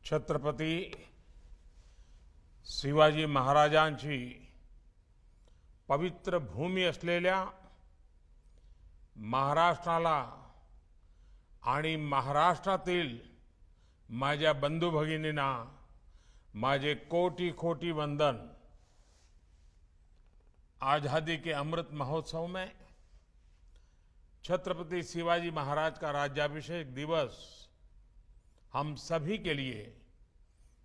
छत्रपती शिवाजी महाराजांची पवित्र भूमी असलेल्या महाराष्ट्राला आणि महाराष्ट्रातील माझ्या बंधू भगिनींना माझे कोटि कोटि वंदन। आजादी के अमृत महोत्सव में छत्रपति शिवाजी महाराज का राज्याभिषेक दिवस हम सभी के लिए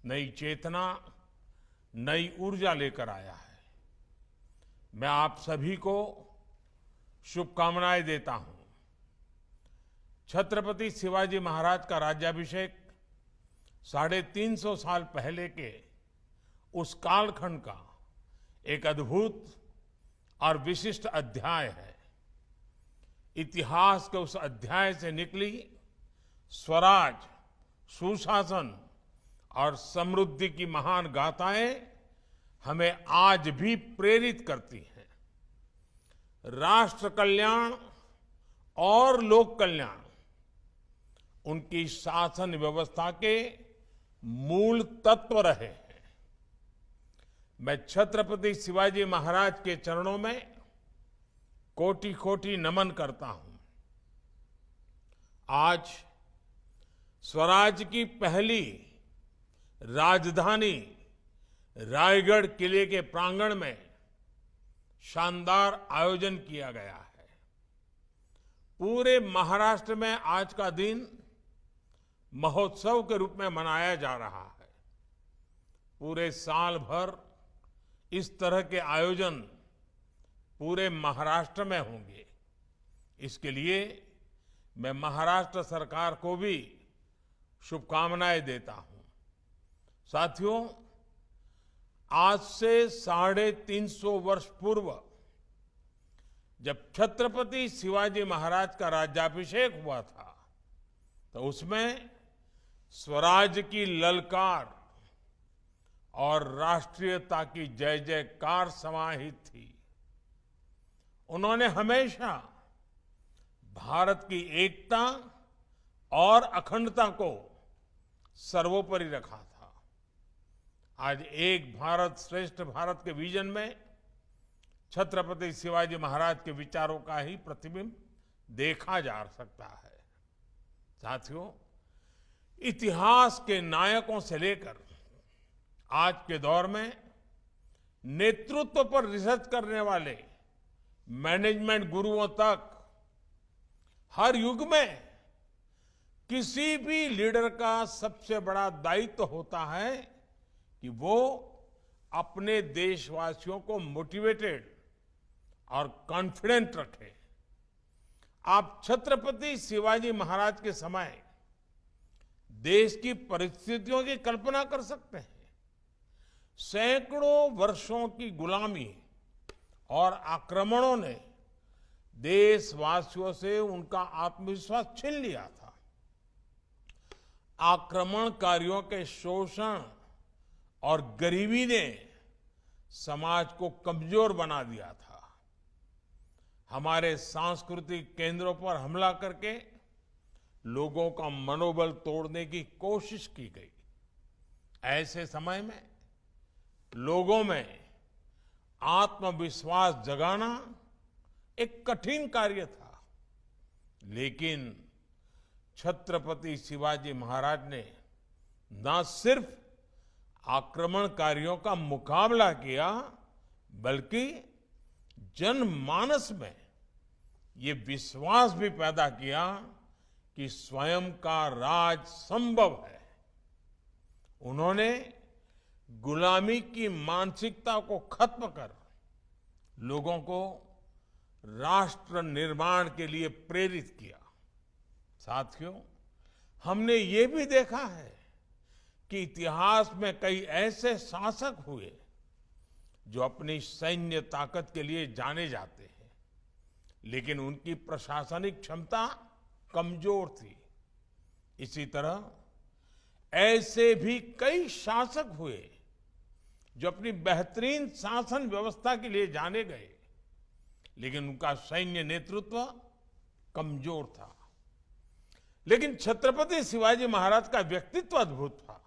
नई चेतना, नई ऊर्जा लेकर आया है। मैं आप सभी को शुभकामनाएं देता हूं। छत्रपति शिवाजी महाराज का राज्याभिषेक 350 साल पहले के उस कालखंड का एक अद्भुत और विशिष्ट अध्याय है। इतिहास के उस अध्याय से निकली स्वराज, सुशासन और समृद्धि की महान गाथाएं हमें आज भी प्रेरित करती हैं। राष्ट्र कल्याण और लोक कल्याण उनकी शासन व्यवस्था के मूल तत्व रहे हैं। मैं छत्रपति शिवाजी महाराज के चरणों में कोटि कोटि नमन करता हूं। आज स्वराज की पहली राजधानी रायगढ़ किले के प्रांगण में शानदार आयोजन किया गया है। पूरे महाराष्ट्र में आज का दिन महोत्सव के रूप में मनाया जा रहा है। पूरे साल भर इस तरह के आयोजन पूरे महाराष्ट्र में होंगे। इसके लिए मैं महाराष्ट्र सरकार को भी शुभकामनाएं देता हूं। साथियों, आज से 350 वर्ष पूर्व जब छत्रपति शिवाजी महाराज का राज्याभिषेक हुआ था तो उसमें स्वराज की ललकार और राष्ट्रीयता की जय जयकार समाहित थी। उन्होंने हमेशा भारत की एकता और अखंडता को सर्वोपरि रखा था। आज एक भारत श्रेष्ठ भारत के विजन में छत्रपति शिवाजी महाराज के विचारों का ही प्रतिबिंब देखा जा सकता है। साथियों, इतिहास के नायकों से लेकर आज के दौर में नेतृत्व पर रिसर्च करने वाले मैनेजमेंट गुरुओं तक हर युग में किसी भी लीडर का सबसे बड़ा दायित्व होता है कि वो अपने देशवासियों को मोटिवेटेड और कॉन्फिडेंट रखे। आप छत्रपति शिवाजी महाराज के समय देश की परिस्थितियों की कल्पना कर सकते हैं। सैकड़ों वर्षों की गुलामी और आक्रमणों ने देशवासियों से उनका आत्मविश्वास छीन लिया था। आक्रमणकारियों के शोषण और गरीबी ने समाज को कमजोर बना दिया था। हमारे सांस्कृतिक केंद्रों पर हमला करके लोगों का मनोबल तोड़ने की कोशिश की गई। ऐसे समय में लोगों में आत्मविश्वास जगाना एक कठिन कार्य था, लेकिन छत्रपति शिवाजी महाराज ने न सिर्फ आक्रमणकारियों का मुकाबला किया, बल्कि जनमानस में ये विश्वास भी पैदा किया कि स्वयं का राज संभव है। उन्होंने गुलामी की मानसिकता को खत्म कर लोगों को राष्ट्र निर्माण के लिए प्रेरित किया। साथियों, हमने ये भी देखा है कि इतिहास में कई ऐसे शासक हुए जो अपनी सैन्य ताकत के लिए जाने जाते हैं, लेकिन उनकी प्रशासनिक क्षमता कमजोर थी। इसी तरह ऐसे भी कई शासक हुए जो अपनी बेहतरीन शासन व्यवस्था के लिए जाने गए, लेकिन उनका सैन्य नेतृत्व कमजोर था। लेकिन छत्रपति शिवाजी महाराज का व्यक्तित्व अद्भुत था।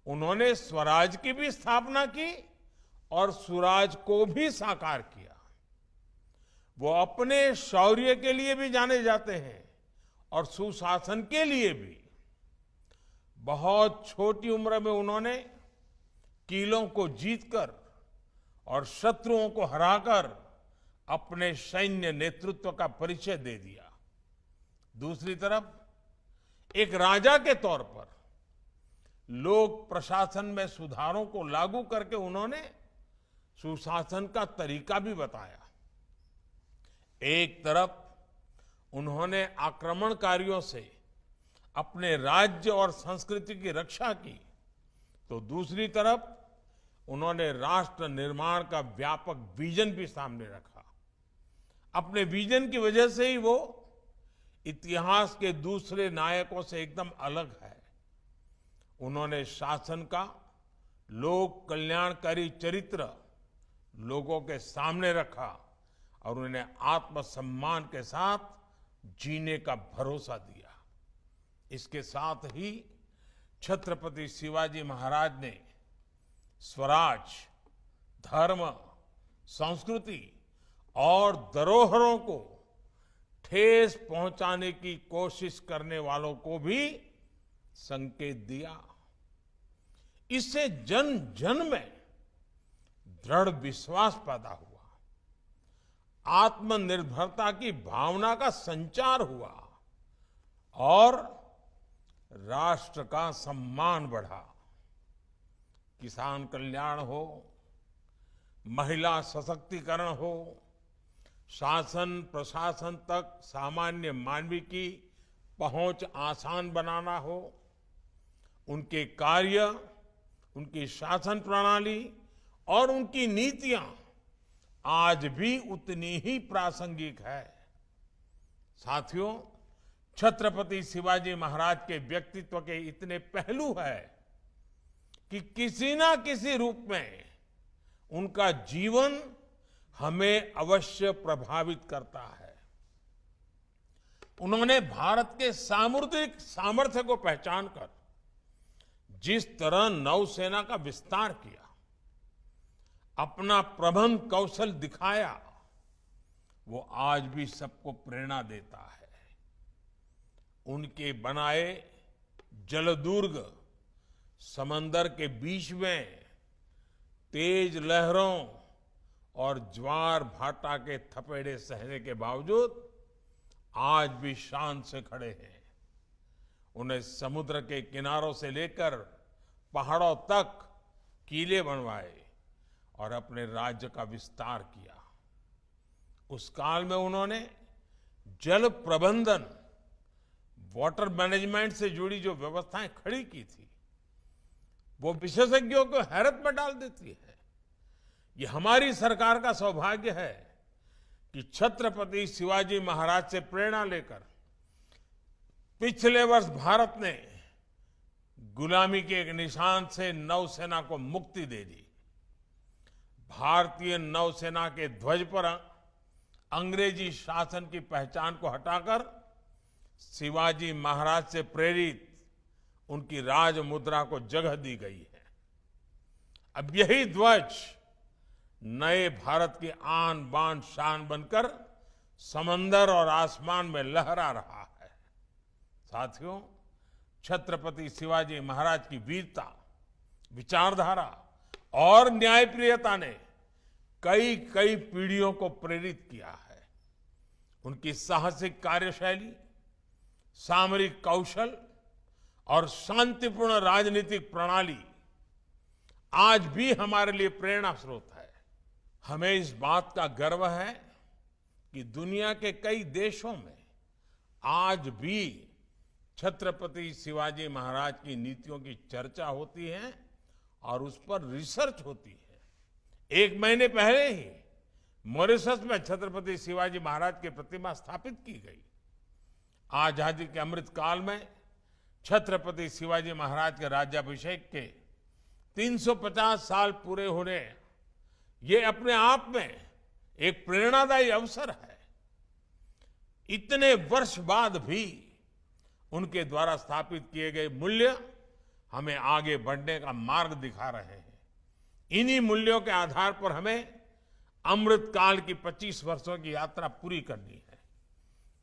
उन्होंने स्वराज की भी स्थापना की और सुराज को भी साकार किया। वो अपने शौर्य के लिए भी जाने जाते हैं और सुशासन के लिए भी। बहुत छोटी उम्र में उन्होंने किलों को जीतकर और शत्रुओं को हराकर अपने सैन्य नेतृत्व का परिचय दे दिया। दूसरी तरफ एक राजा के तौर पर लोक प्रशासन में सुधारों को लागू करके उन्होंने सुशासन का तरीका भी बताया। एक तरफ उन्होंने आक्रमणकारियों से अपने राज्य और संस्कृति की रक्षा की, तो दूसरी तरफ उन्होंने राष्ट्र निर्माण का व्यापक विजन भी सामने रखा। अपने विजन की वजह से ही वो इतिहास के दूसरे नायकों से एकदम अलग है। उन्होंने शासन का लोक कल्याणकारी चरित्र लोगों के सामने रखा और उन्हें आत्मसम्मान के साथ जीने का भरोसा दिया। इसके साथ ही छत्रपति शिवाजी महाराज ने स्वराज, धर्म, संस्कृति और धरोहरों को ठेस पहुंचाने की कोशिश करने वालों को भी संकेत दिया। इससे जन जन में दृढ़ विश्वास पैदा हुआ, आत्मनिर्भरता की भावना का संचार हुआ और राष्ट्र का सम्मान बढ़ा। किसान कल्याण हो, महिला सशक्तिकरण हो, शासन प्रशासन तक सामान्य मानवी की पहुंच आसान बनाना हो, उनके कार्य, उनकी शासन प्रणाली और उनकी नीतियां आज भी उतनी ही प्रासंगिक है। साथियों, छत्रपति शिवाजी महाराज के व्यक्तित्व के इतने पहलू है कि किसी ना किसी रूप में उनका जीवन हमें अवश्य प्रभावित करता है। उन्होंने भारत के सामुद्रिक सामर्थ्य को पहचानकर जिस तरह नौसेना का विस्तार किया, अपना प्रबंध कौशल दिखाया, वो आज भी सबको प्रेरणा देता है। उनके बनाए जलदुर्ग समंदर के बीच में तेज लहरों और ज्वार भाटा के थपेड़े सहने के बावजूद आज भी शान से खड़े हैं। उन्हें समुद्र के किनारों से लेकर पहाड़ों तक किले बनवाए और अपने राज्य का विस्तार किया। उस काल में उन्होंने जल प्रबंधन, वाटर मैनेजमेंट से जुड़ी जो व्यवस्थाएं खड़ी की थी, वो विशेषज्ञों को हैरत में डाल देती है। ये हमारी सरकार का सौभाग्य है कि छत्रपति शिवाजी महाराज से प्रेरणा लेकर पिछले वर्ष भारत ने गुलामी के एक निशान से नौसेना को मुक्ति दे दी। भारतीय नौसेना के ध्वज पर अंग्रेजी शासन की पहचान को हटाकर शिवाजी महाराज से प्रेरित उनकी राज मुद्रा को जगह दी गई है। अब यही ध्वज नए भारत की आन बान शान बनकर समंदर और आसमान में लहरा रहा है। साथियों, छत्रपति शिवाजी महाराज की वीरता, विचारधारा और न्यायप्रियता ने कई कई पीढ़ियों को प्रेरित किया है। उनकी साहसिक कार्यशैली, सामरिक कौशल और शांतिपूर्ण राजनीतिक प्रणाली आज भी हमारे लिए प्रेरणा स्रोत है। हमें इस बात का गर्व है कि दुनिया के कई देशों में आज भी छत्रपति शिवाजी महाराज की नीतियों की चर्चा होती है और उस पर रिसर्च होती है। 1 महीने पहले ही मॉरिशस में छत्रपति शिवाजी महाराज की प्रतिमा स्थापित की गई। आजादी के अमृत काल में छत्रपति शिवाजी महाराज के राज्याभिषेक के 350 साल पूरे होने, ये अपने आप में एक प्रेरणादायी अवसर है। इतने वर्ष बाद भी उनके द्वारा स्थापित किए गए मूल्य हमें आगे बढ़ने का मार्ग दिखा रहे हैं। इन्हीं मूल्यों के आधार पर हमें अमृत काल की 25 वर्षों की यात्रा पूरी करनी है।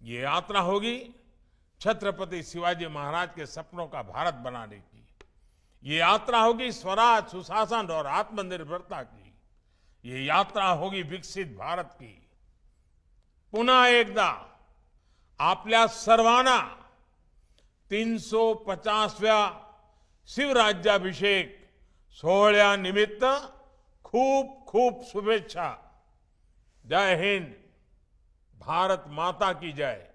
ये यात्रा होगी छत्रपति शिवाजी महाराज के सपनों का भारत बनाने की। ये यात्रा होगी स्वराज, सुशासन और आत्मनिर्भरता की। ये यात्रा होगी विकसित भारत की। पुन्हा एकदा आपल्या सर्वांना 350व्या शिवराज्याभिषेक सोहळ्यानिमित्त खूप खूप शुभेच्छा। जय हिंद, भारत माता की जय।